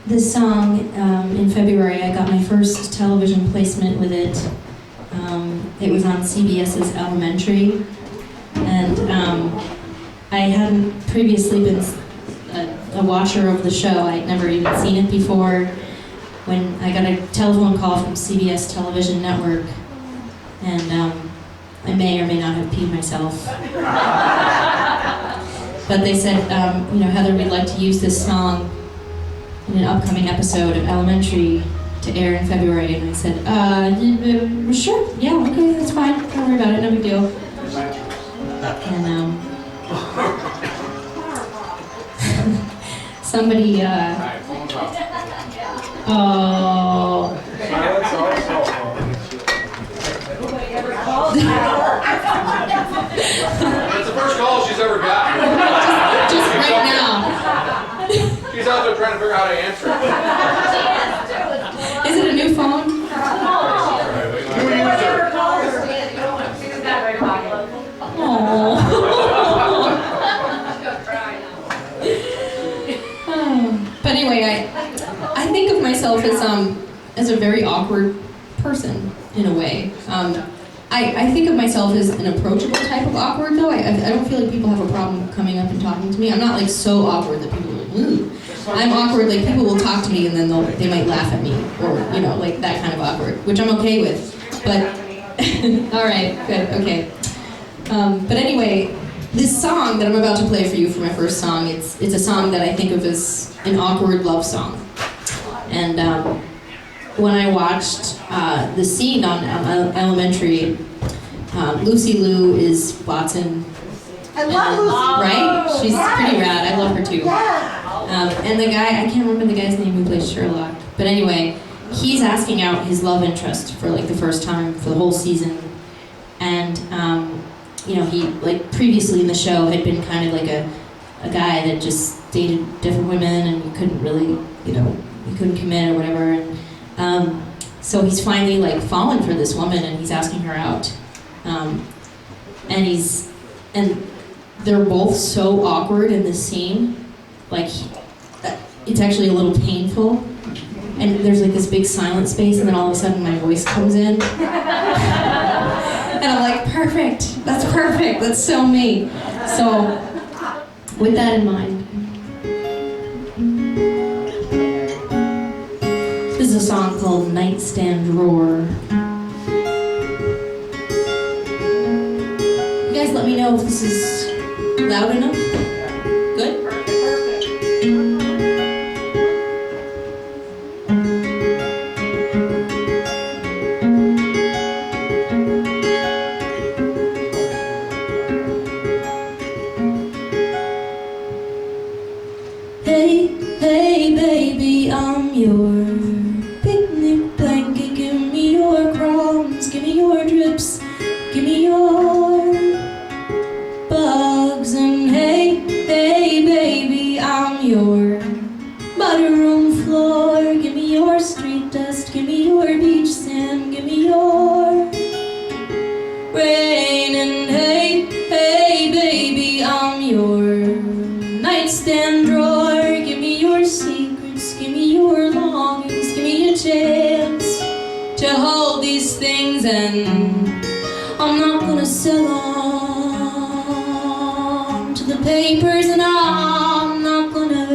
This song, in February, I got my first television placement with it. It was on CBS's Elementary, and I hadn't previously been a watcher of the show. I'd never even seen it before. When I got a telephone call from CBS Television Network, and I may or may not have peed myself. But they said, Heather, we'd like to use this song in an upcoming episode of Elementary to air in February. And I said, sure, yeah, okay, that's fine. Don't worry about it, no big deal. And somebody, oh. That's the first call she's ever gotten. Just right now. She's out there trying to figure out how to answer it. Is it a new phone? New user. But anyway, I think of myself as a very awkward person in a way. I think of myself as an approachable type of awkward, though. I don't feel like people have a problem coming up and talking to me. I'm not like so awkward that people are like, ooh. I'm awkward, like people will talk to me and then they might laugh at me, or like that kind of awkward, which I'm okay with. But all right, good, okay. But anyway, this song that I'm about to play for you for my first song, it's a song that I think of as an awkward love song. And when I watched the scene on Elementary, Lucy Liu is Watson. I love Lucy. Right? She's pretty rad. I love her too. And the guy, I can't remember the guy's name who plays Sherlock. But anyway, he's asking out his love interest for like the first time for the whole season. And, he, like previously in the show, had been kind of like a guy that just dated different women and you couldn't really, he couldn't commit or whatever. And so he's finally like fallen for this woman and he's asking her out. And they're both so awkward in this scene. Like, it's actually a little painful. And there's like this big silent space and then all of a sudden my voice comes in. And I'm like, perfect, that's so me. So, with that in mind, this is a song called Nightstand Drawer. You guys let me know if this is loud enough. Good? Hey baby, I'm your picnic blanket. Give me your crumbs, give me your drips, give me your bugs. And hey baby, I'm your butterroom floor. Give me your street dust, give me your beach sand, give me your rain. And hey baby, I'm your nightstand drawer. Give me your secrets, give me your longings, give me a chance to hold these things, and I'm not gonna sell them to the papers, and I'm not gonna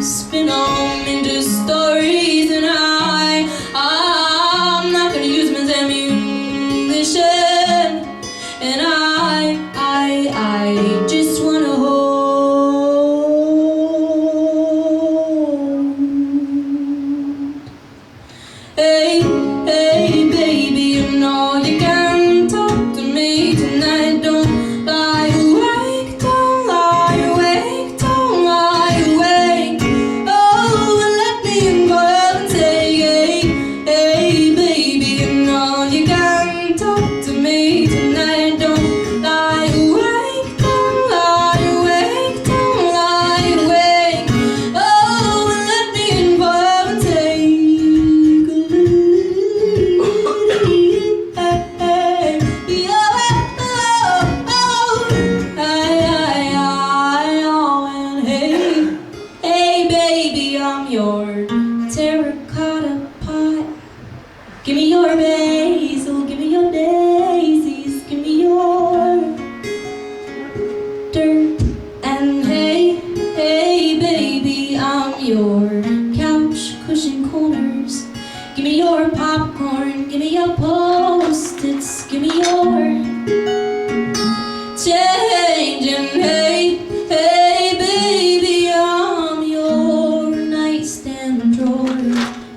spin them into stories, and I'm not gonna use them as ammunition, and I just wanna hold. Hey baby, you know you can talk to me tonight. Don't lie awake, don't lie your couch cushion corners. Give me your popcorn, give me your Post-its, give me your change. And hey, hey baby, I'm your nightstand drawer.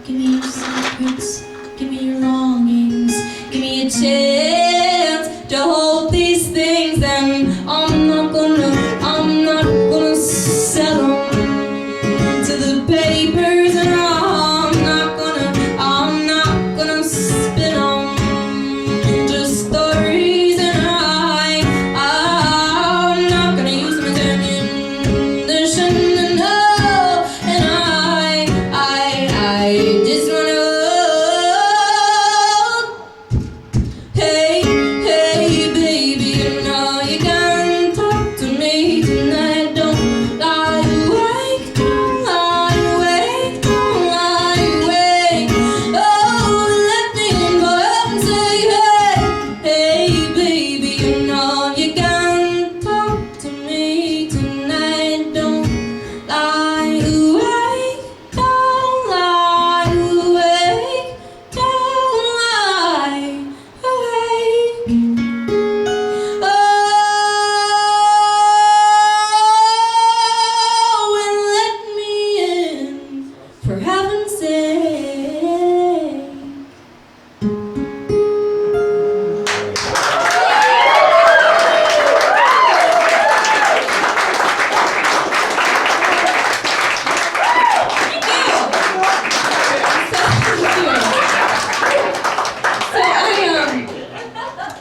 Give me your secrets, give me your longings, give me a chance to hold these things. And I'm not gonna sell them to the papers, and I'm not gonna spin them into stories, and I'm not gonna use them as ammunition, and no, and I just wanna, hey, hey baby, you know you can talk to me tonight. Don't lie awake, don't lie awake, don't lie awake. Oh, let me in for heaven's sake. Hey, hey baby, you know you can talk to me tonight. Don't lie awake, don't lie awake, don't lie awake. Oh, and let me in, for heaven's sake.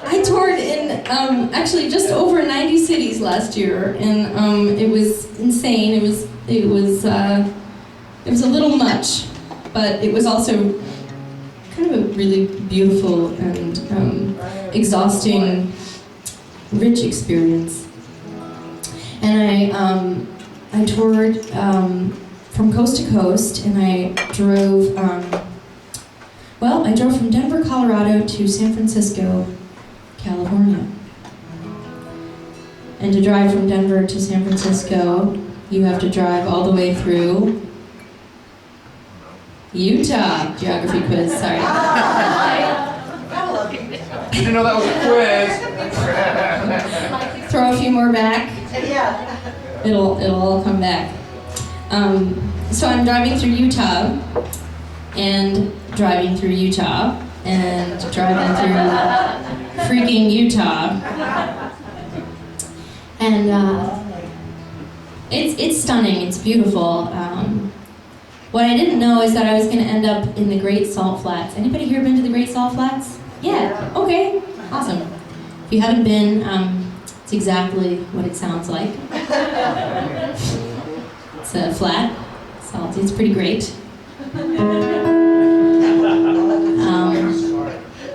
I toured in actually just over 90 cities last year, and it was insane. It was a little much, but it was also kind of a really beautiful and exhausting, rich experience. And I toured from coast to coast, and I drove. I drove from Denver, Colorado to San Francisco, California. And to drive from Denver to San Francisco, you have to drive all the way through Utah. Geography quiz, sorry. You didn't know that was a quiz. Throw a few more back. Yeah. It'll all come back. So I'm driving through Utah, and driving through Utah, and driving through freaking Utah. And it's stunning, it's beautiful. What I didn't know is that I was going to end up in the Great Salt Flats. Anybody here been to the Great Salt Flats? Yeah, okay, awesome. If you haven't been, it's exactly what it sounds like. It's a flat, salty, it's pretty great.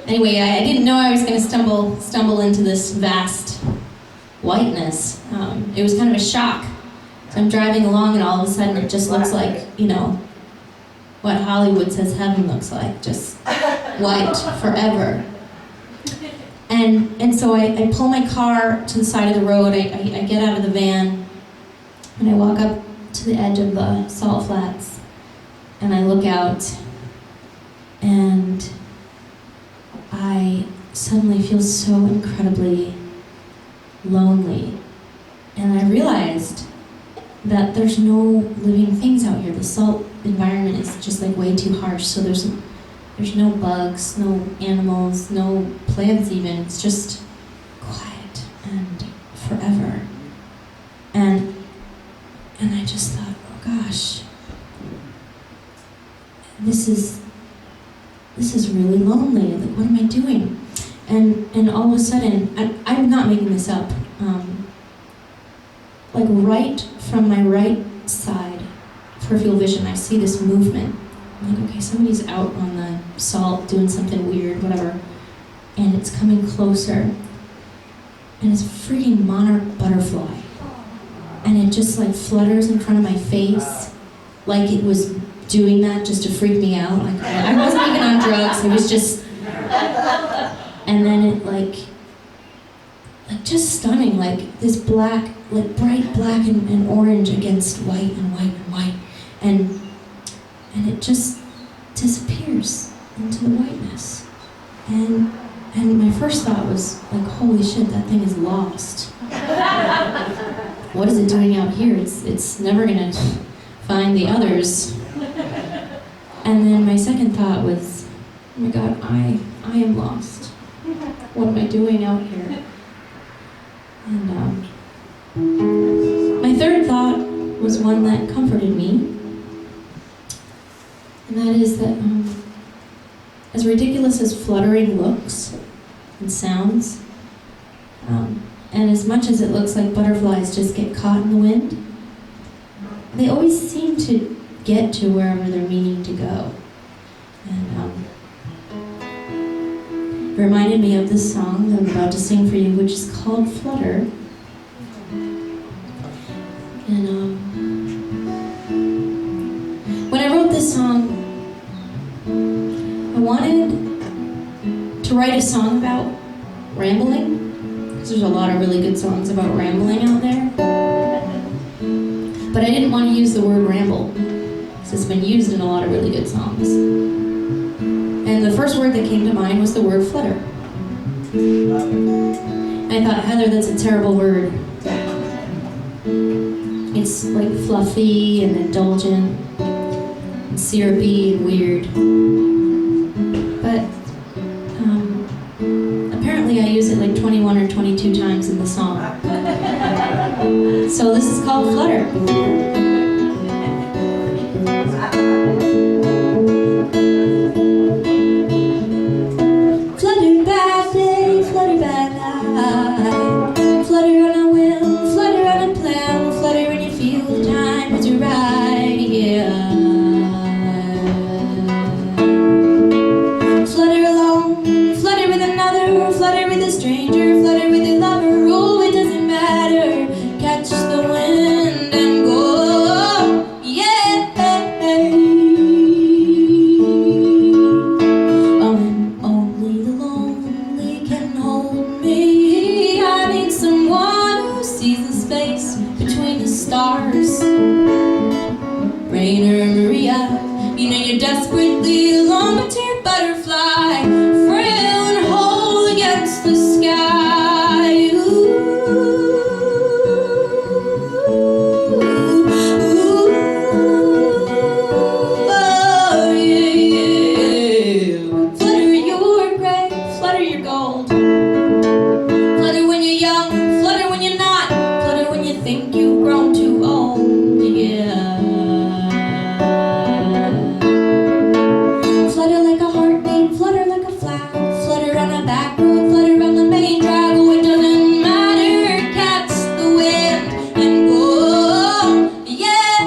Anyway, I didn't know I was going to stumble into this vast whiteness. It was kind of a shock. So I'm driving along, and all of a sudden it just looks like, what Hollywood says heaven looks like, just white forever. And so I pull my car to the side of the road. I get out of the van, and I walk up to the edge of the salt flats, and I look out, and I suddenly feel so incredibly lonely. And I realized that there's no living things out here. The salt environment is just like way too harsh, so there's no bugs, no animals, no plants even. It's just quiet and forever. And I just thought, oh gosh, this is really lonely. Like, what am I doing? And all of a sudden, I'm not making this up. Like right from my right side, peripheral vision, I see this movement. I'm like, okay, somebody's out on the salt doing something weird, whatever. And it's coming closer. And it's a freaking monarch butterfly. And it just like flutters in front of my face, like it was doing that just to freak me out. Like, I wasn't even on drugs, it was just... And then it like just stunning, like this black, like bright black and orange against white and white and white. And it just disappears into the whiteness. And my first thought was like, holy shit, that thing is lost. What is it doing out here? It's never gonna find the others. And then my second thought was, oh my God, I am lost. What am I doing out here? And my third thought was one that comforted me. And that is that as ridiculous as fluttering looks and sounds, and as much as it looks like butterflies just get caught in the wind, they always seem to get to wherever they're meaning to go. And it reminded me of this song that I'm about to sing for you, which is called Flutter. And when I wrote this song, I wanted to write a song about rambling, because there's a lot of really good songs about rambling out there. But I didn't want to use the word ramble, because it's been used in a lot of really good songs. And the first word that came to mind was the word flutter. I thought, Heather, that's a terrible word. It's like fluffy and indulgent, and syrupy and weird. But apparently I use it like 21 or 22 times in the song. So this is called Flutter. Flutter bad day, flutter bad night. Flutter on a whim, flutter on a plan. Flutter when you feel the time is right, yeah. Flutter alone, flutter with another, flutter with a stranger, flutter with a lover. Oh, it doesn't matter. Catch the wind and go, yeah. Oh, and only the lonely can hold me. I need someone who sees the space between the stars. Rain or Maria, you know you're desperately alone, but you're a butterfly, frail and whole against the sky. Ooh, oh yeah. Flutter your gray, flutter your gold. Flutter when you're young, flutter when you're not. Flutter when you think you've grown too old, yeah. Flutter like a heartbeat, flutter like a flag. Flutter on a back road, flutter on the main drag. Oh, it doesn't matter, catch the wind and go, yeah.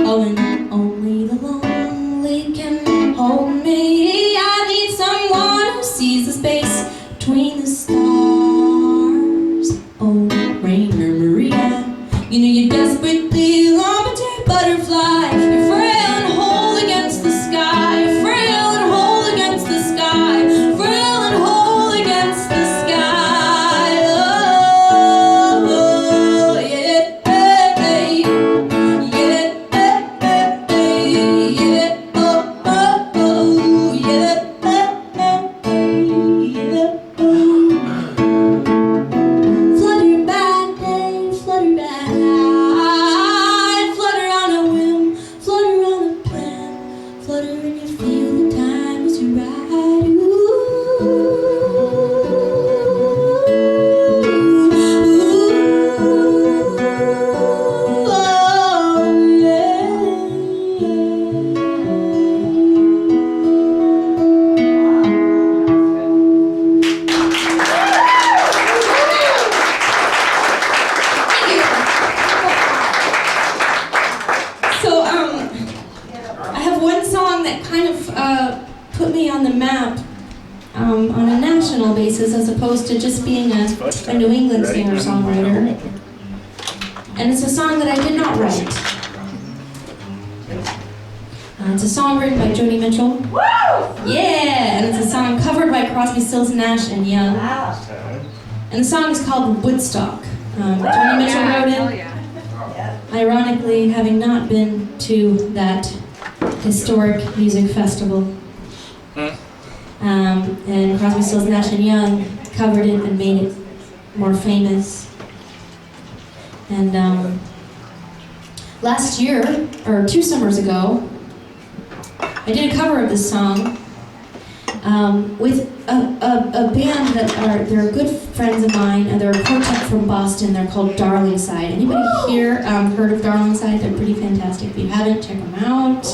Oh, and only the lonely can hold me. I need someone who sees the space between the stars. Oh, Rain or Maria, you know you're desperately alone, but you're a butterfly. You're frail and whole against the sky. Frail and whole against the sky. Frail and whole against the sky. Oh, yeah. Yeah. Yeah. Oh, yeah. Flutter bad day, flutter bad night. Flutter on a whim, flutter on a plan. Flutter when you feel the time is right. Ooh, oh So, I have one song that kind of put me on the map on a national basis as opposed to just being a New England singer-songwriter. And it's a song that I did not write. It's a song written by Joni Mitchell. Yeah! And it's a song covered by Crosby, Stills, Nash, and Young. And the song is called Woodstock. Joni Mitchell wrote it. ironically, having not been to that historic music festival, and Crosby, Stills, Nash & Young covered it and made it more famous. And last year, or 2 summers ago, I did a cover of this song with a band they're good friends of mine, and they're a quartet from Boston. They're called Darlingside. Anybody here heard of Darlingside? They're pretty fantastic. If you haven't, check them out.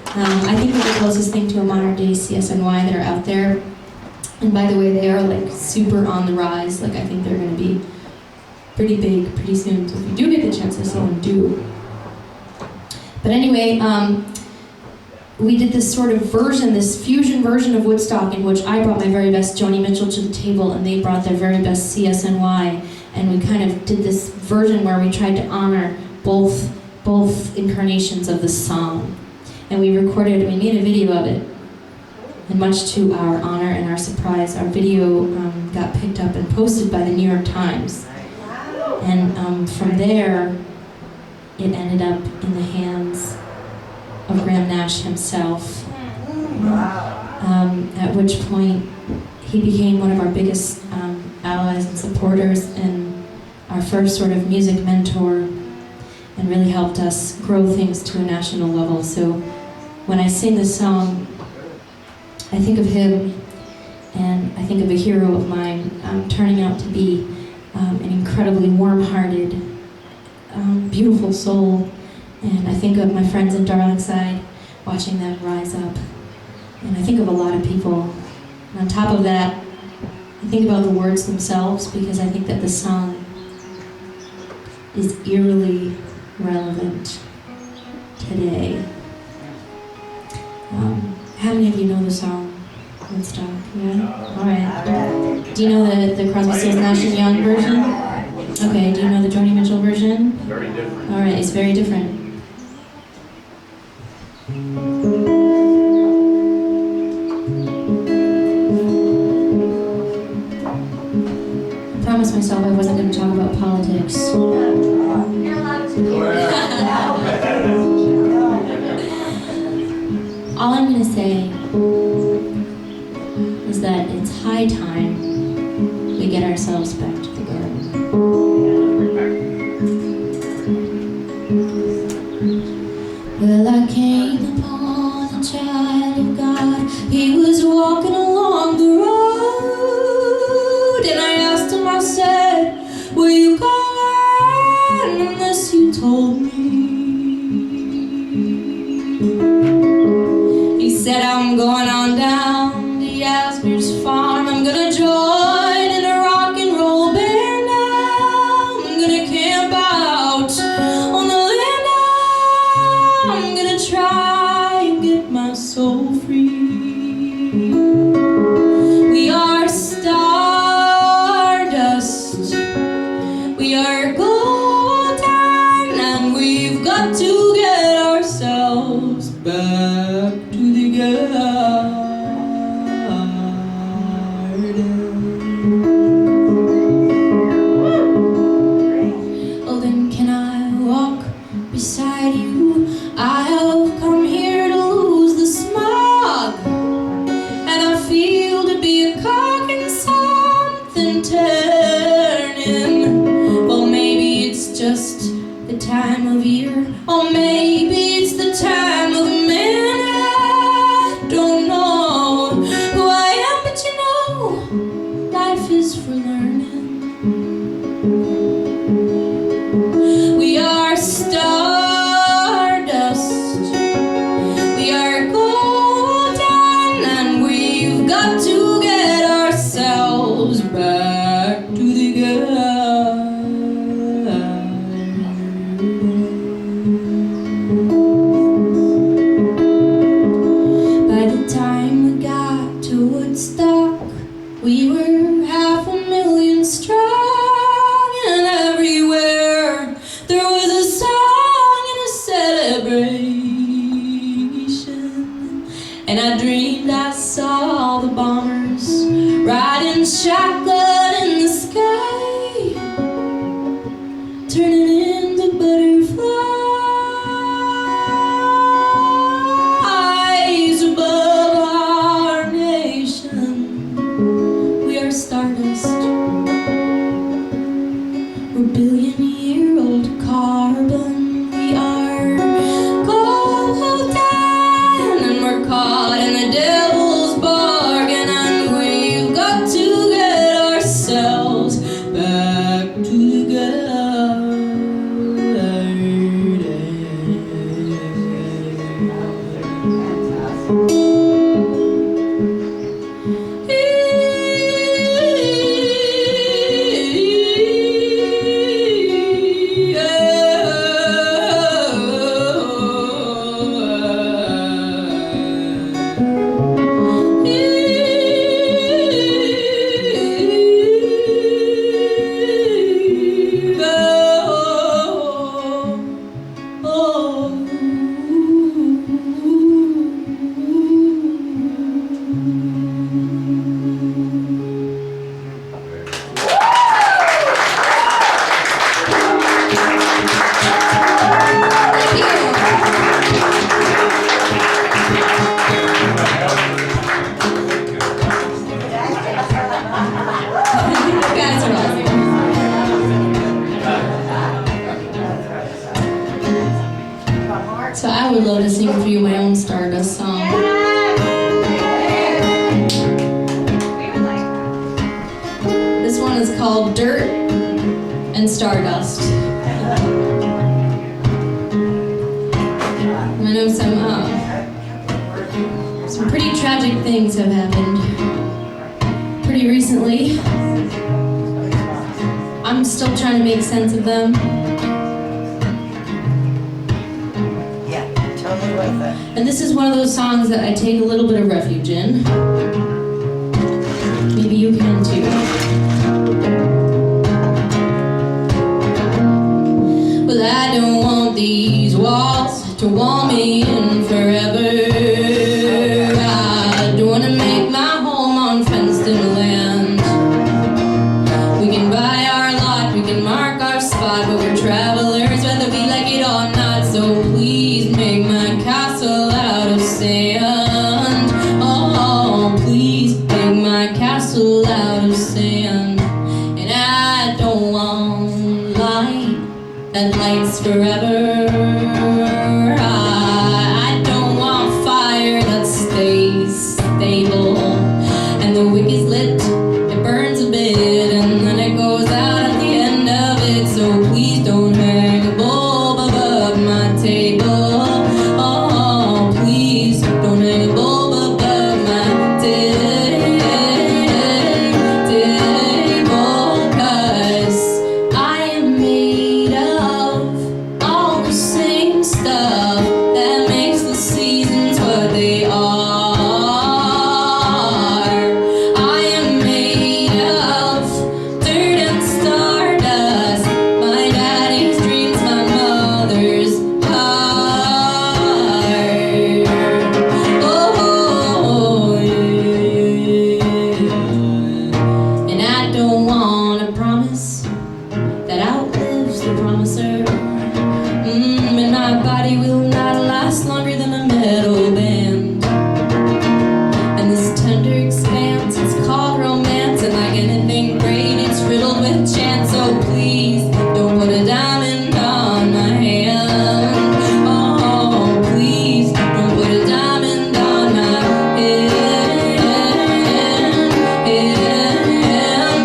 I think they're the closest thing to a modern day CSNY that are out there. And by the way, they are like super on the rise. Like I think they're going to be pretty big pretty soon. So if you do get the chance to see them, do. But anyway, we did this sort of version, this fusion version of Woodstock, in which I brought my very best Joni Mitchell to the table, and they brought their very best CSNY, and we kind of did this version where we tried to honor both incarnations of the song. And we made a video of it, and much to our honor and our surprise, our video got picked up and posted by the New York Times. And from there, it ended up in the hands of Graham Nash himself, at which point he became one of our biggest allies and supporters and our first sort of music mentor, and really helped us grow things to a national level. So when I sing this song, I think of him, and I think of a hero of mine turning out to be an incredibly warm-hearted, beautiful soul. And I think of my friends in Darlingside, watching them rise up. And I think of a lot of people. And on top of that, I think about the words themselves, because I think that the song is eerily relevant today. How many of you know the song Woodstock? Yeah? All right. Do you know the Crosby, Stills, Nash & Young version? Okay, do you know the Joni Mitchell version? Very different. All right, it's very different. I promised myself I wasn't going to talk about politics. All I'm going to say is that it's high time we get ourselves back together. Well, I came upon a child of God. He was walking along the road, and I asked him, I said, "Where you going unless you told me?" He said, "I'm going on down to Yasmir's farm. I'm gonna join in a rock and roll band now. I'm gonna camp out on the land now. I'm gonna try and get my soul free. We are stardust, we are golden, and we've got to get ourselves back to the garden." Well, then can I walk beside you? I have come here to lose the smog, and I feel to be a cog in something turning. Well, maybe it's just the time of year, or maybe it's the time of man. I don't know who I am, but you know, life is for learning. We are stardust, we are golden, and we've got to get ourselves back to the garden. By the time we got to Woodstock, we were 500,000 strong, and everywhere there was a song and a celebration. And I dreamed I saw the bombers riding shotgun in the sky, turning into butterflies. We're billion-year-old carbon. We are golden, and we're caught in the devil's bargain, and we've got to get ourselves back together. So I would love to sing for you my own Stardust song. This one is called Dirt and Stardust. I know some pretty tragic things have happened pretty recently. I'm still trying to make sense of them. And this is one of those songs that I take a little bit of refuge in. Maybe you can too. Well, I don't want these walls to wall me in forever. I don't want to make my home on fenced-in land. We can buy our lot, we can mark our spot, but we're travelers whether we like it or not. So please make my castle out of sand. Oh, please make my castle out of sand. And I don't want light that lights forever. I don't want fire that stays stable. And the wick is lit, it burns a bit, and then it goes out at the end of it. So please don't hang a bulb above my table. Oh, please don't hang a bulb above my table. 'Cause I am made of all the same stuff that makes the seasons what they are. I am made of dirt and stardust, my daddy's dreams, my mother's heart. Oh, yeah. And I don't want a promise that outlives the promiser. And my body will not last longer than a metal band. And this tender expanse, it's called romance, and like anything great, it's riddled with chance. So please don't put a diamond on my hand. Oh, please don't put a diamond on my hand.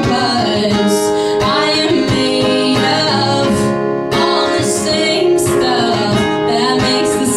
'Cause I am made of all the same stuff that makes the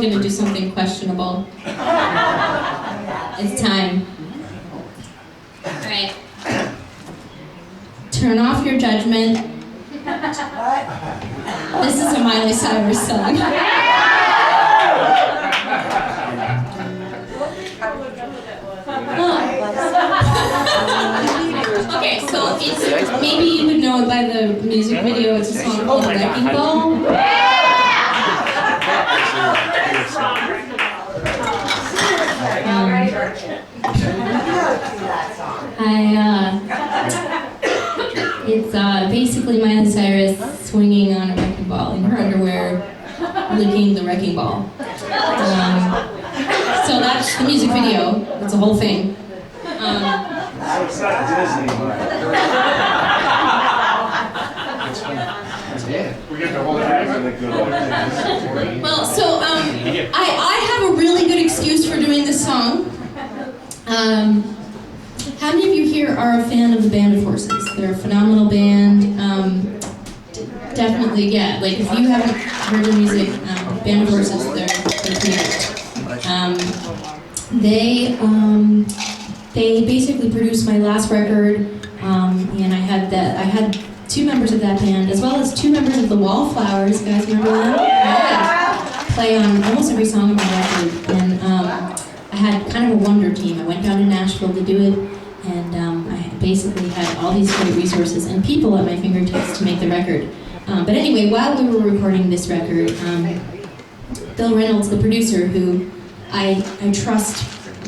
gonna do something questionable. It's time. Alright. Turn off your judgment. This is a Miley Cyrus song. Okay, so it's, maybe you would know it by the music video. It's a song called Wrecking Ball. It's basically Miley Cyrus swinging on a wrecking ball in her underwear, licking the wrecking ball. So that's the music video. It's a whole thing. It's not Disney. We're getting the whole thing. Well, so I have a really good excuse for doing this song. How many of you here are a fan of the Band of Horses? They're a phenomenal band. Definitely, yeah. Like if you haven't heard the music, Band of Horses, they're great. They basically produced my last record, and I had two members of that band, as well as two members of the Wallflowers. You guys remember them? Yeah. Play on almost every song on my record, and I had kind of a wonder team. I went down to Nashville to do it, and I basically had all these great resources and people at my fingertips to make the record. But anyway, while we were recording this record, Bill Reynolds, the producer, who I trust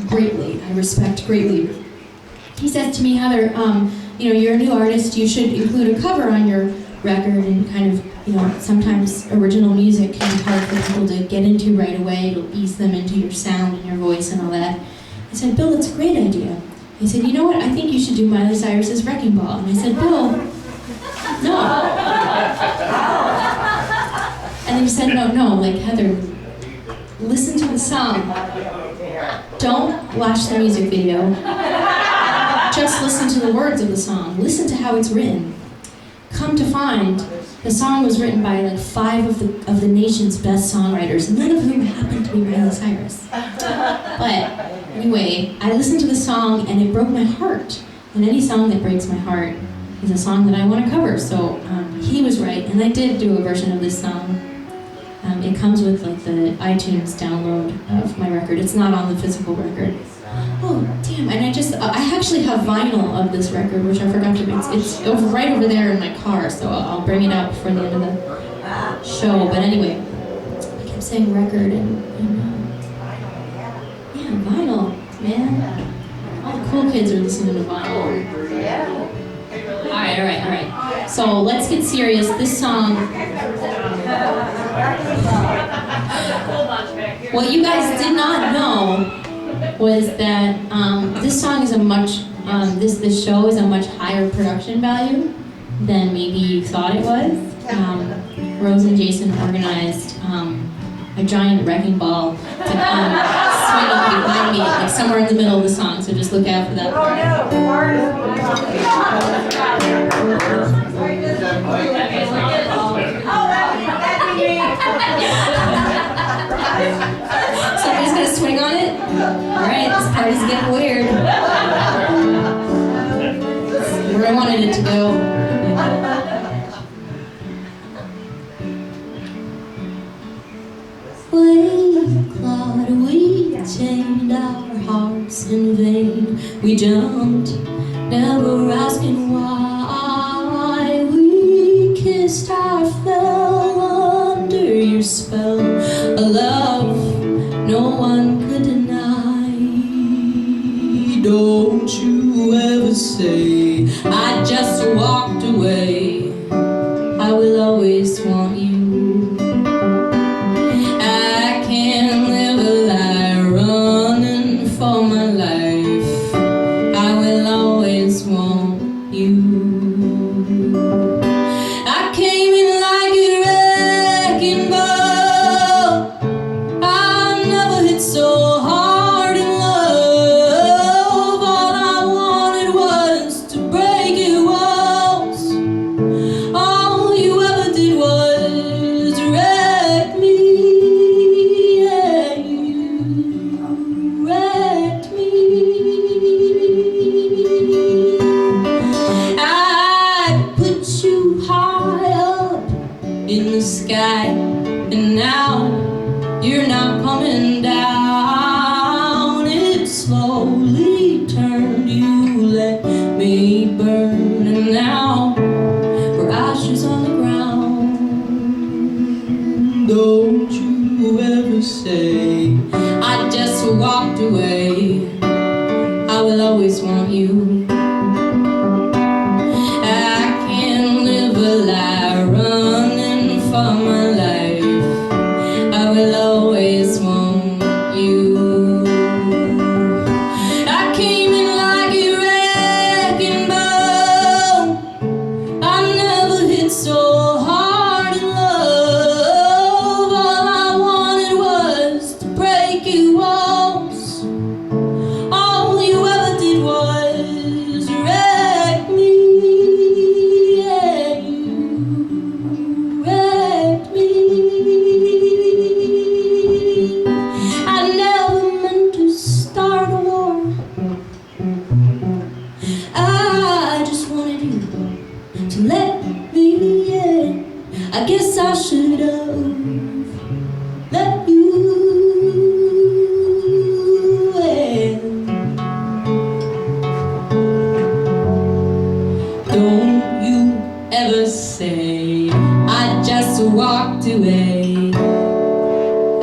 greatly, I respect greatly, he says to me, Heather, you're a new artist, you should include a cover on your record, and kind of, sometimes original music can be hard for people to get into right away. It'll ease them into your sound and your voice and all that. I said, Bill, it's a great idea. He said, you know what, I think you should do Miley Cyrus's Wrecking Ball. And I said, Bill, no. And he said, no, like, Heather, listen to the song. Don't watch the music video. Just listen to the words of the song. Listen to how it's written. Come to find, the song was written by like 5 of the nation's best songwriters, none of whom happened to be Miley Cyrus. But anyway, I listened to the song and it broke my heart. And any song that breaks my heart is a song that I want to cover. So he was right, and I did do a version of this song. It comes with like the iTunes download of my record. It's not on the physical record. Oh, damn, and I actually have vinyl of this record, which I forgot to mix. It's right over there in my car, so I'll bring it out before the end of the show. But anyway, I kept saying record and vinyl, man. All the cool kids are listening to vinyl. All right. So let's get serious. This song, what you guys did not know was that this song is this show is a much higher production value than maybe you thought it was. Rose and Jason organized a giant wrecking ball to come swinging behind me, like somewhere in the middle of the song, so just look out for that part. Somebody's gonna swing on it? Alright, this party's getting weird. Where I wanted it to go. Wave cloud, we chained our hearts in vain. We jumped, never asking why. We kissed, I fell under your spell. A love no one could deny. Don't you ever say I just walked away. I will always want you. I can't live a lie running for my life. I will always want you. I came in like a wrecking ball. I never hit so hard in love. All I wanted was to break your walls. All you ever did was wreck me, yeah. and now you're not coming down. It slowly turned, you let me burn, and now we're ashes on the ground. Don't you ever say I just walked away. I will always want you. I can't live a lie running for my life. I will always want you. I came in like a wrecking ball. I never hit so hard in love. All I wanted was to break your walls. All you ever did was wreck me. Yeah, you wrecked me. I never meant to start a war. I just wanted you to let me in. I guess I should have let you in. Don't you ever say I just walked away.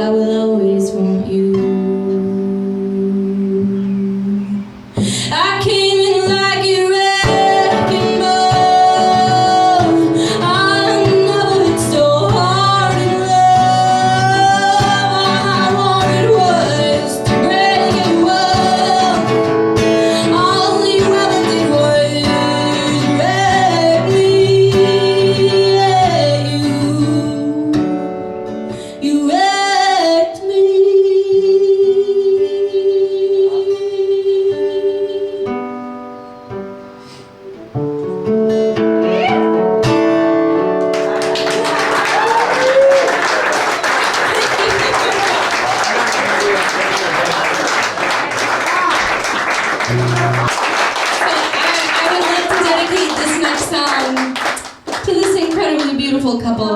I will always want you. I came in like a wrecking ball. I never hit so hard in love. All I wanted was to break your world. All you ever did was wreck me. Yeah, you wrecked me. I would like to dedicate this next song to this incredibly beautiful couple.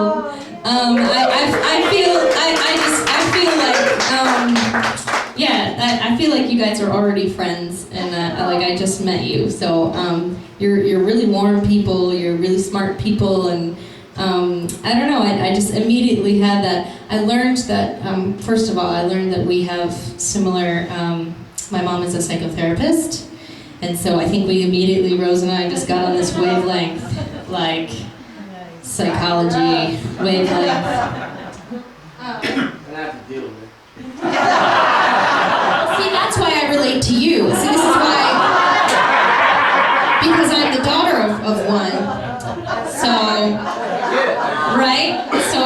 I feel like you guys are already friends, and I just met you. So you're really warm people. You're really smart people, and I don't know. I just immediately had that. I learned that first of all, I learned that we have similar. My mom is a psychotherapist, and so I think we immediately, Rose and I, just got on this wavelength, like psychology wavelength. See, that's why I relate to you. See, this is why, because I'm the daughter of one. So, right? So,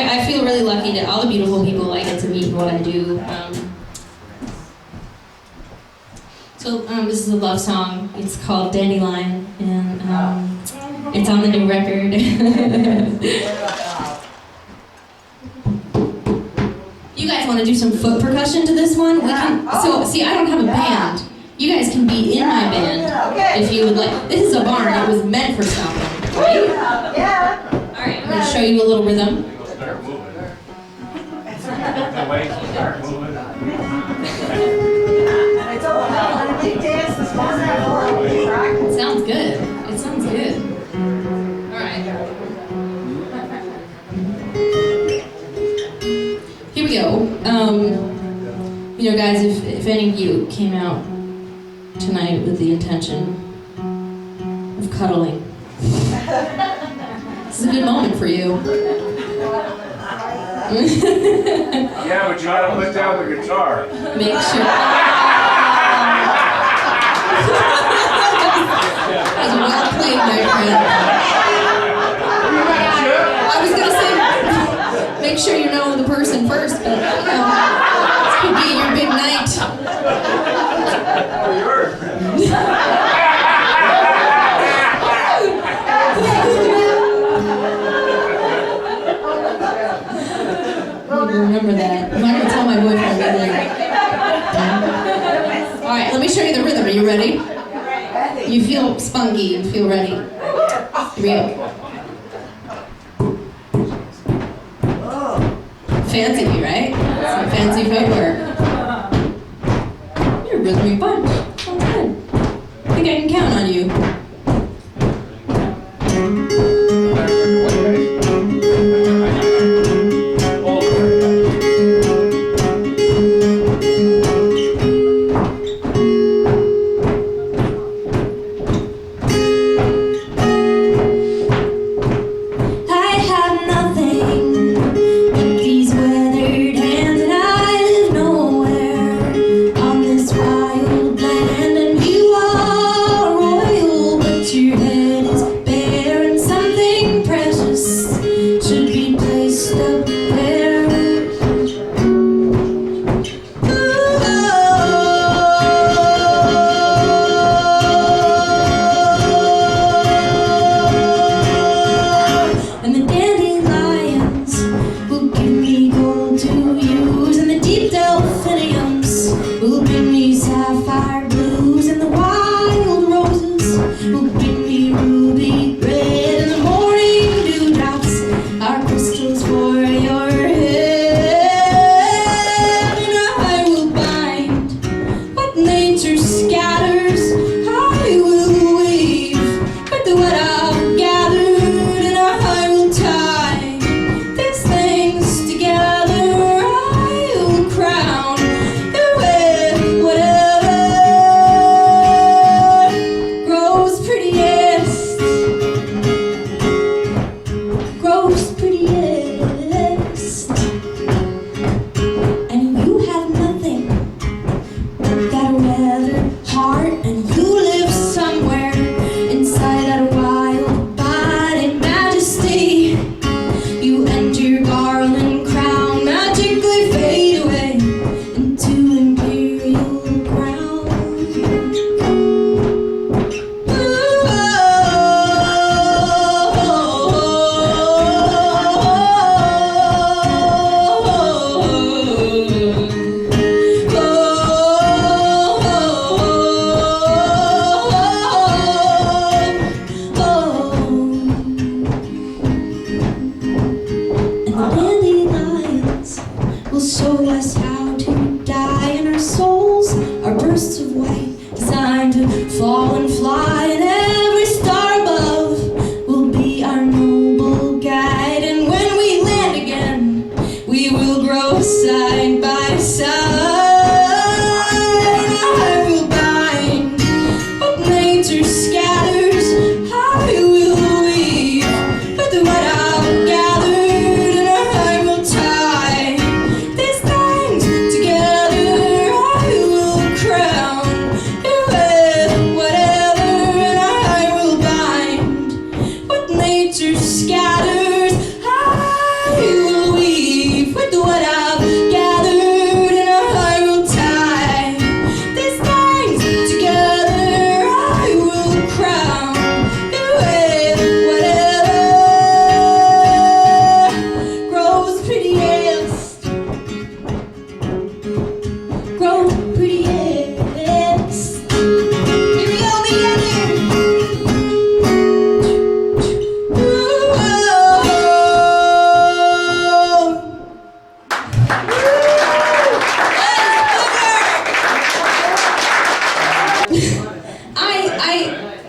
I feel really lucky that all the beautiful people I get to meet and what I do. This is a love song. It's called Dandelion, and it's on the new record. You guys want to do some foot percussion to this one? We can, see, I don't have a band. You guys can be in my band if you would like. This is a barn. It was meant for something, right? Yeah. All right, I'm going to show you a little rhythm. Start moving. The way to start moving. I told them, when we danced this morning, It sounds good. It sounds good. All right. Here we go. You know, guys, if any of you came out tonight with the intention of cuddling, this is a good moment for you. Yeah, but you gotta put down the guitar. Make sure. That's well played, my friend. I was gonna say, make sure you know the person first, but you know, this could be your big night. Remember that. I'm not gonna tell my boyfriend either. All right, let me show you the rhythm. Are you ready? You feel spunky, you feel ready. Here we go. Fancy, right? Some fancy footwear. You're a rhythmic bunch. That's good. I think I can count on you.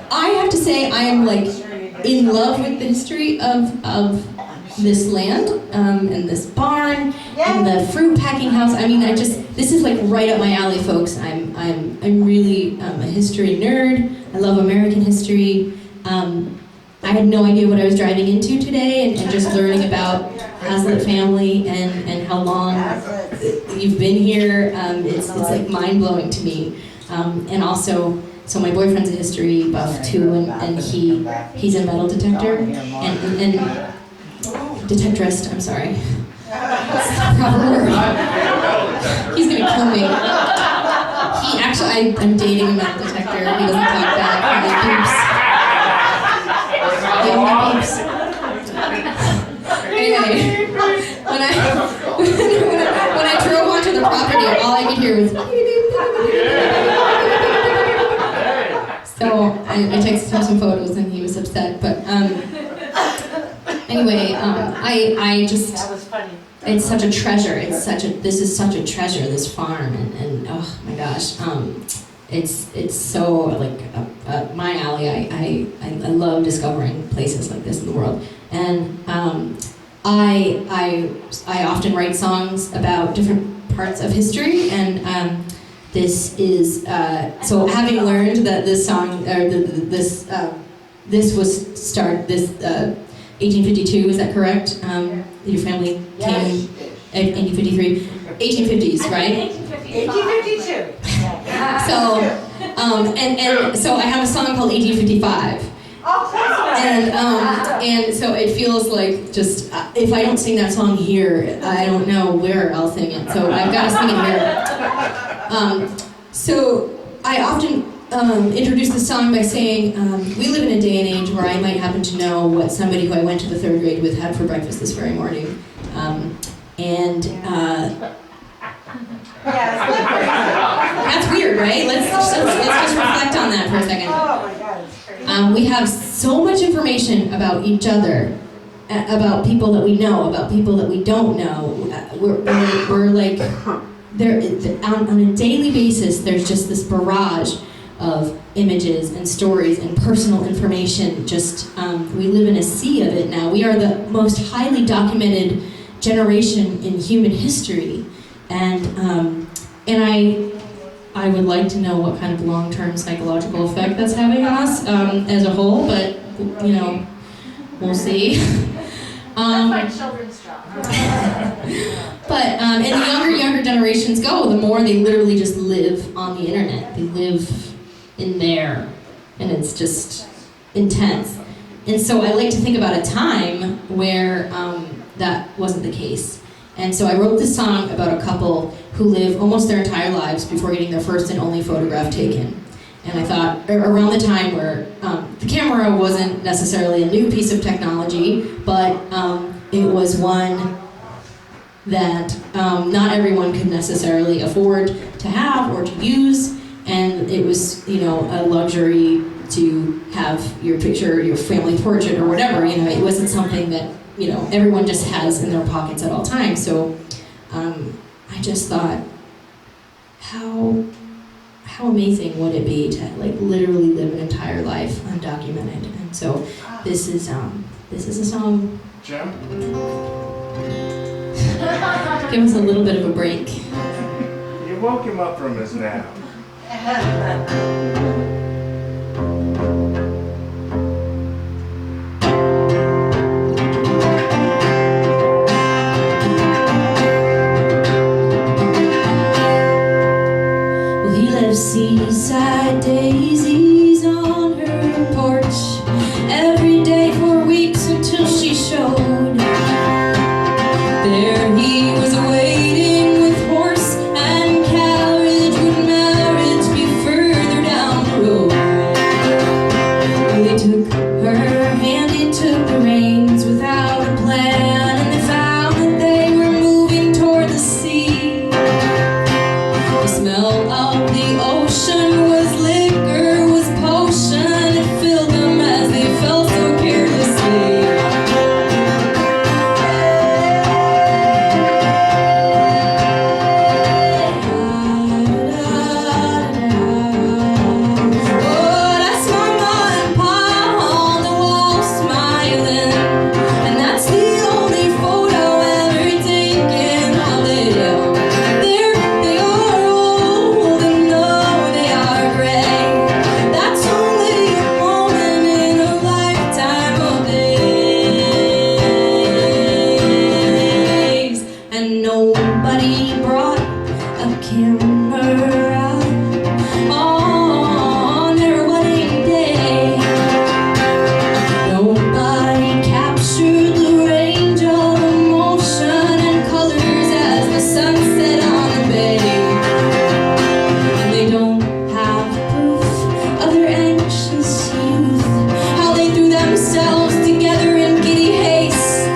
I have to say I am like in love with the history of this land and this barn and the fruit packing house. I mean, this is like right up my alley, folks. I'm really a history nerd. I love American history. I had no idea what I was driving into today, and just learning about Hazlitt family and how long you've been here. It's like mind-blowing to me. And also, so my boyfriend's a history buff too, and he's a metal detector and detectorist. I'm sorry. That's the proper word. He's gonna kill me. I'm dating a metal detector. He doesn't talk back. He beeps. Anyway, when I drove onto the property, all I could hear was. So I I texted him some photos and he was upset. But anyway, I just, That was funny. it's such a treasure. This is such a treasure, this farm, and oh my gosh, it's so like my alley. I love discovering places like this in the world, and I often write songs about different parts of history, and this is so having learned that this song or this was started 1852. Is that correct? Your family came in 1853, 1850s, right? 1852. So, and so I have a song called 1855. And so it feels like just, if I don't sing that song here, I don't know where I'll sing it. So I've got to sing it here. So I often introduce the song by saying, we live in a day and age where I might happen to know what somebody who I went to the 3rd grade with had for breakfast this very morning. That's weird, right? Let's just reflect on that for a second. Oh my God, it's crazy. We have so much information about each other, about people that we know, about people that we don't know. We're like, there on a daily basis. There's just this barrage of images and stories and personal information. Just we live in a sea of it now. We are the most highly documented generation in human history, and I would like to know what kind of long-term psychological effect that's having on us as a whole, but you know, we'll see. That's my children's job. But and the younger generations go, the more they literally just live on the internet. They live in there, and it's just intense. And so I like to think about a time where that wasn't the case. And so I wrote this song about a couple who live almost their entire lives before getting their first and only photograph taken. And I thought, around the time where the camera wasn't necessarily a new piece of technology, but it was one that not everyone could necessarily afford to have or to use, and it was, you know, a luxury to have your picture, your family portrait, or whatever. You know, it wasn't something that, you know, everyone just has in their pockets at all times. So I just thought, how amazing would it be to like literally live an entire life undocumented? And so this is a song. Jim? Give us a little bit of a break. You woke him up from his nap. Seaside daisies on her porch every day for weeks until she showed. There he was waiting with horse and carriage. Would marriage be further down the road? He took her hand, he took the reins without a plan, and they found that they were moving toward the sea. The smell of the ocean was liquor, was potion. It filled them as they fell so carelessly. Oh, that's Mama and Pa on the wall smiling, and that's the only photo ever taken of them. They are old and though they are gray, that's only a moment in a lifetime of days. And nobody brought a camera on their wedding day. Nobody captured the range of emotion and colors as the sun set on the bay. And they don't have proof of their anxious youth, how they threw themselves together in giddy haste.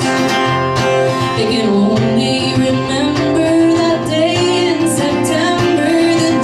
They can only remember that day in September, the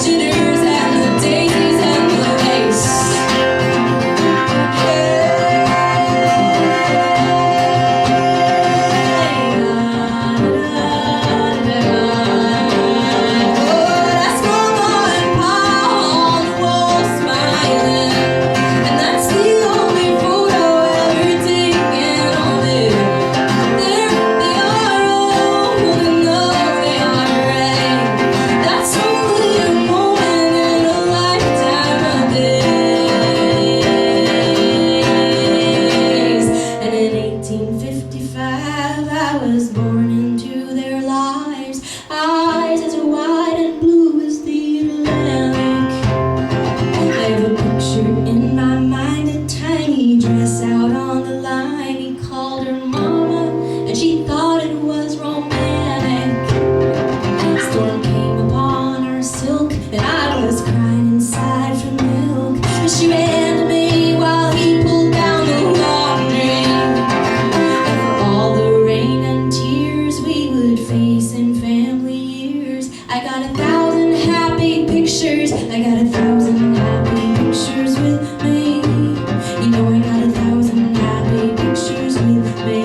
1,000 happy pictures. I got 1,000 happy pictures with me. You know I got 1,000 happy pictures with me.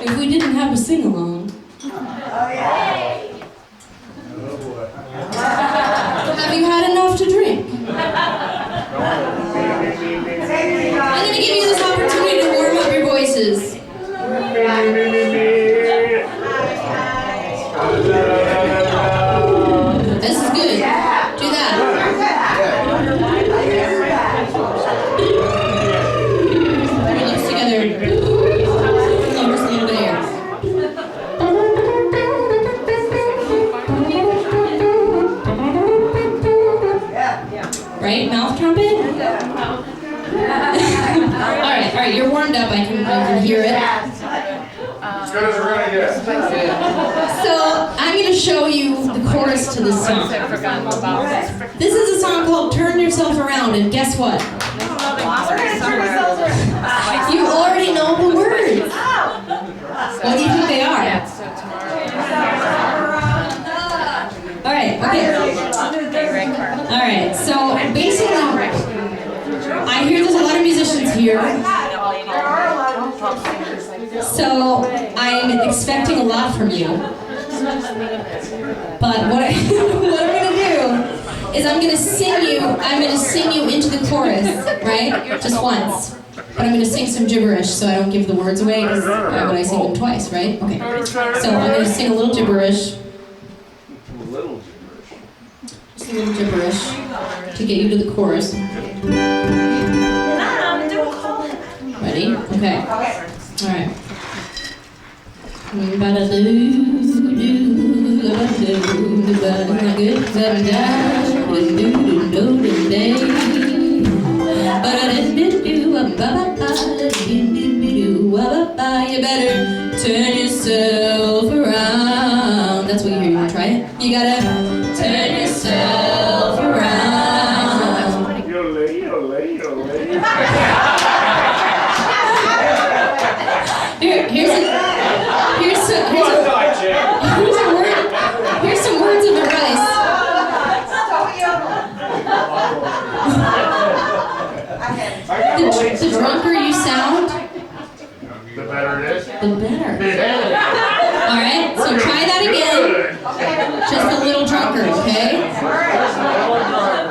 If we didn't have a sing-along. Have you had enough to drink? I'm going to give you this opportunity to warm up your voices. This is good. Do that. Put your lips together. Right? Mouth trumpet? All right, you're warmed up. I can hear it. As good as we're gonna get. So, I'm going to show you the chorus to this song. This is a song called Turn Yourself Around, and guess what? You already know the words. What do you think they are? All right, okay. All right, so basically, I hear there's a lot of musicians here. So I'm expecting a lot from you. But what I'm going to do is I'm going to sing you into the chorus, right? Just once. But I'm going to sing some gibberish so I don't give the words away because why would I sing them twice, right? Okay. So I'm going to sing a little gibberish. Just a little gibberish to get you to the chorus. Ready? Okay. All right. You better turn yourself around. That's what you hear. You want to try it? You gotta turn yourself around. Here's some words of advice. The drunker you sound, the better it is. the better. Alright, so try that again. Just a little drunker, okay?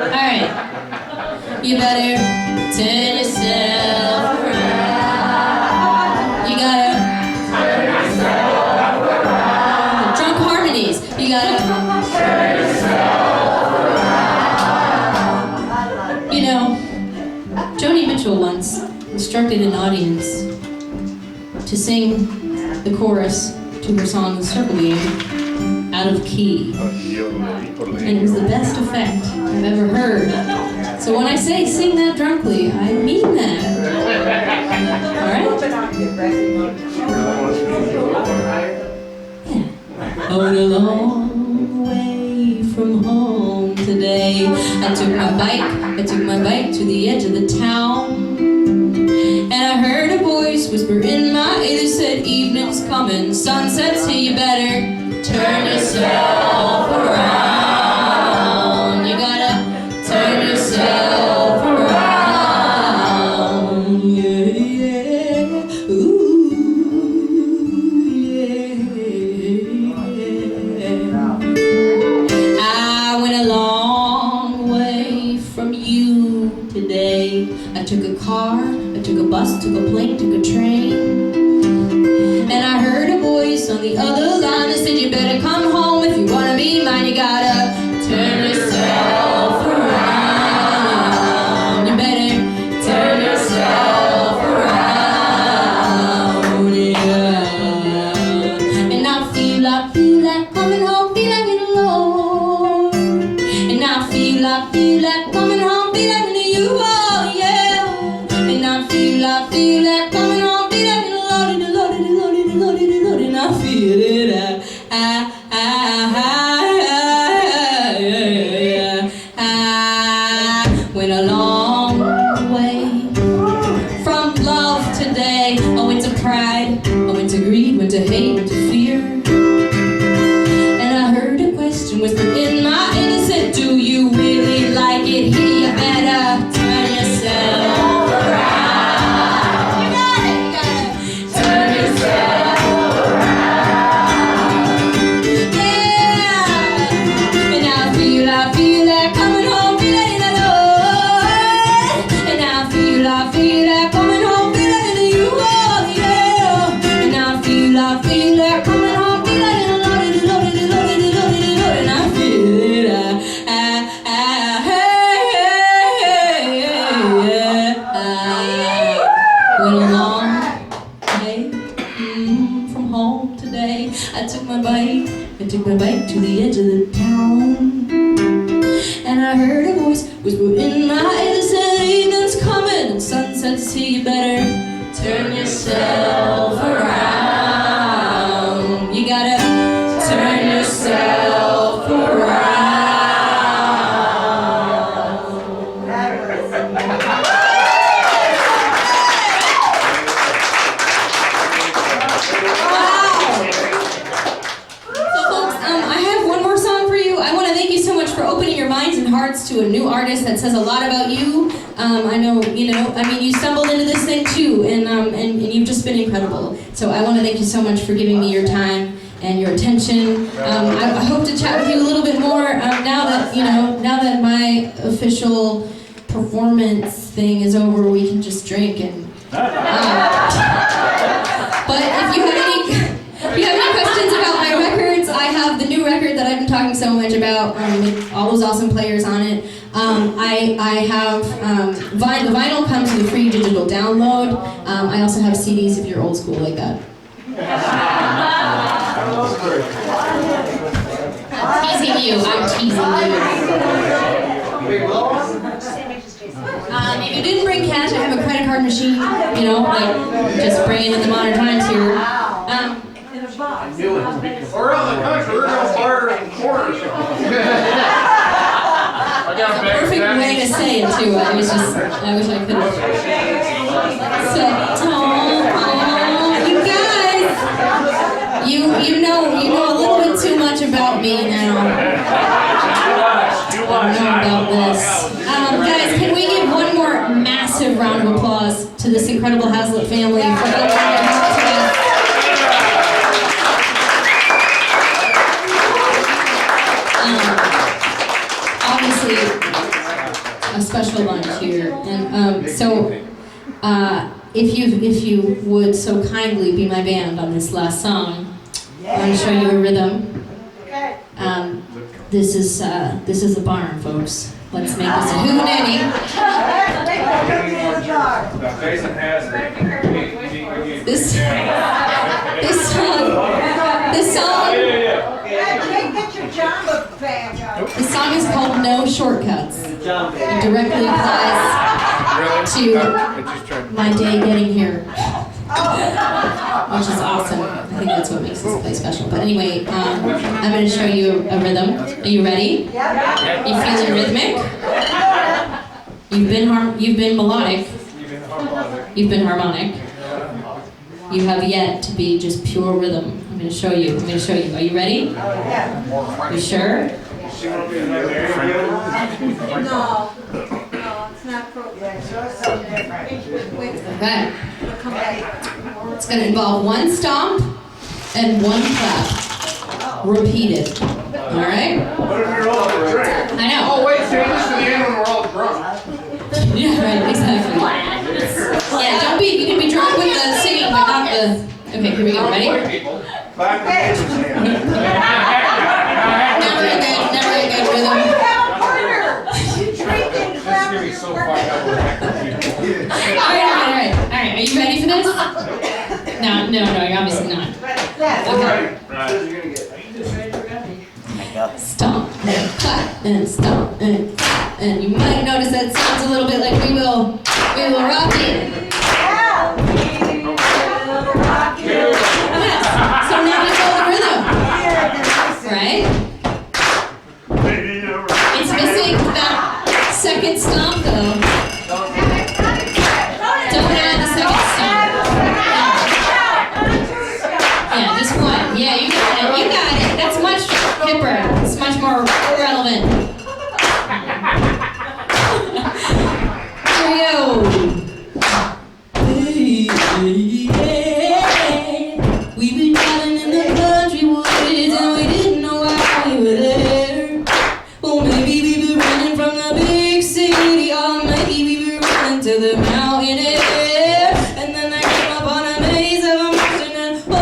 Alright. You better turn yourself around. You gotta turn yourself around. Drunk harmonies. You gotta turn yourself around. You know, Joni Mitchell once instructed an audience to sing the chorus to her song The Circle Game out of key. And it was the best effect I've ever heard. So when I say sing that drunkly, I mean that. Alright? Yeah. On a long way from home today, I took my bike to the edge of the town. And I heard a voice whisper in my ear that said, evening's coming, sunset's here, you better turn yourself around. You gotta turn yourself around. Yeah, yeah. Ooh, yeah. car, I took a bus, took a plane, took a train. And I heard a voice on the other line that said, you better come home if you wanna be mine. You gotta turn yourself around. You better turn yourself around, yeah. And I feel like coming home, feel like it alone. And I feel like coming home, feel like it you, oh yeah. And I feel like coming home, feel like it alone, and I feel it, went a long way from love today. I went to pride, I went to greed, went to hate, went to fear. And I heard a question whispered in my innocent, do you really like it here? You better turn yourself around. You got it, you gotta turn yourself around. Yeah. And I feel like coming home, feel like it alone. And I feel like coming home, feel like it you, oh yeah. And I feel like coming home, feel like it alone, and I feel it, went a long way from home today. I took my bike to the edge of the town. And I heard a voice whisper in my ear that said, evening's coming and sunset's here, you better turn yourself around. You gotta turn yourself around. To a new artist that says a lot about you. I know, you stumbled into this thing too, and you've just been incredible. So I want to thank you so much for giving me your time and your attention. I hope to chat with you a little bit more now that my official performance thing is over. We can just drink and. But if you have any questions about my records, I have the new record that I've been talking so much about with all those awesome players on it. I have the vinyl comes with a free digital download. I also have CDs if you're old school like that. I'm teasing you. If you didn't bring cash, I have a credit card machine. Just bringing in the modern times here. Or around the country, we're gonna fire in quarters. Perfect way to say it too. I wish I could have. So, you guys, you know a little bit too much about me now. I know about this. Guys, can we give one more massive round of applause to this incredible Hazlitt family for allowing me to talk to us? Obviously, a special lunch here, and if you would so kindly be my band on this last song, I want to show you a rhythm. This is a barn, folks. Let's make this a hootenanny. This song is called No Shortcuts. It directly applies to my day getting here, which is awesome. I think that's what makes this play special. But anyway, I'm going to show you a rhythm. Are you ready? You feeling rhythmic? You've been melodic. You've been harmonic. You have yet to be just pure rhythm. I'm going to show you. Are you ready? You sure? No, it's not appropriate. Okay. It's going to involve one stomp and one clap. Repeated. All right? What if you're all drunk? I know. Oh, wait, save this to the end when we're all drunk. Yeah, right, exactly. Yeah, don't be, you can be drunk with the singing, but not the, okay, here we go, ready? Back to the Never a good We rhythm. have a partner. You drinking, clapping. so far out of Alright, are you ready for this? No, obviously not. Okay. Stomp, and clap, and stomp, and clap, and you might notice that sounds a little bit like we will rock it. Yes. So now we follow the rhythm, right? It's missing that second stomp though. Don't add the second stomp. Yeah, just one. Yeah, you got it. You got it. That's much hipper. It's much more relevant. Here we go. We've been driving in the country woods and we didn't know why we were there. Well, maybe we were running from the big city, or maybe we were running to the mountain air. And then I came up on a maze of emotion and oh,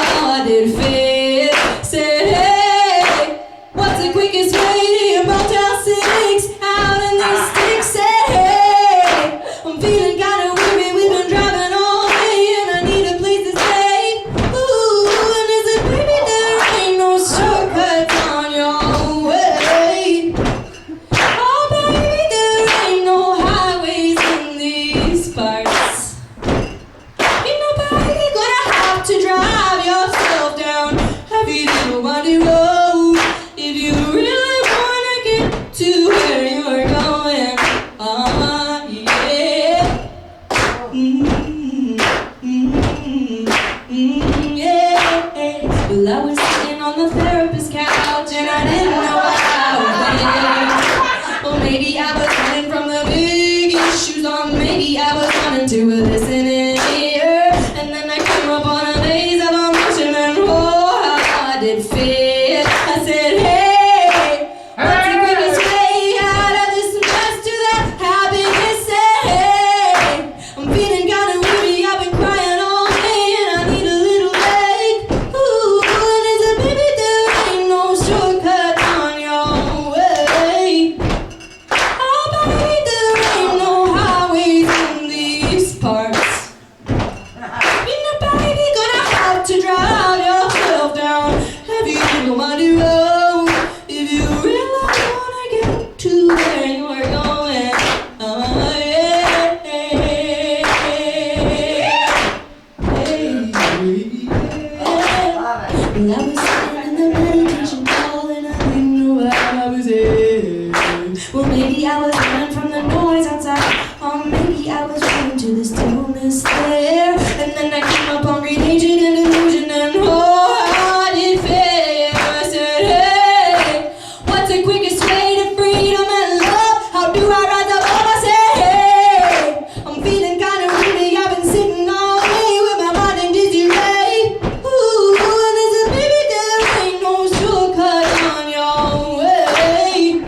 how I did fail. Said, hey, what's the quickest way to your Motel 6? Out in these sticks, said, hey, I'm feeling kinda weary, we've been driving all day and I need a place to stay. Ooh, and is it baby, there ain't no shortcuts on your way. Oh baby, there ain't no highways in these parts. Ain't nobody gonna have to drive yourself down every little windy road if you really wanna get to where you're going. Yeah. Yeah. Well, I was sitting on the therapist's couch and I didn't know why I was there. Well, maybe I was running from the big issues, or maybe I was running to a listening ear. And then I came up on a maze of emotion and oh, how I did feel. I said, hey, what's the quickest way out of this mess to that happiness? Hey, I'm feeling kinda weary, I've been crying all day and I need a little break. Ooh, and is it baby, there ain't no shortcut on your way. Oh baby, there ain't no highways in these parts. Ain't nobody gonna have to drive yourself down every little windy road if you really wanna get to where you're going. Yeah. Well, I was sitting in the meditation hall and I didn't know why I was there. Well, maybe I was running from the noise outside, or maybe I was running to the stillness there. And then I came up on grenation and illusion and oh, how I did fail. I said, hey, what's the quickest way to freedom and love? How do I rise above? I said, hey, I'm feeling kinda weary, I've been sitting all day with my mind in disarray. Ooh, and is it baby, there ain't no shortcut on your way.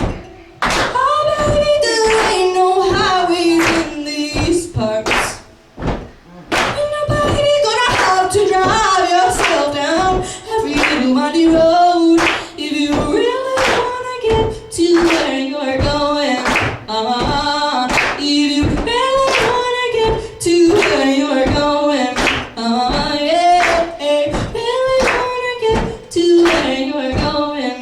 Oh baby, there ain't no highways in these parts. Ain't nobody gonna have to drive yourself down every little windy road if you really wanna get to where you're going. If you really wanna get to where you're going. Yeah, really wanna get to where you're going.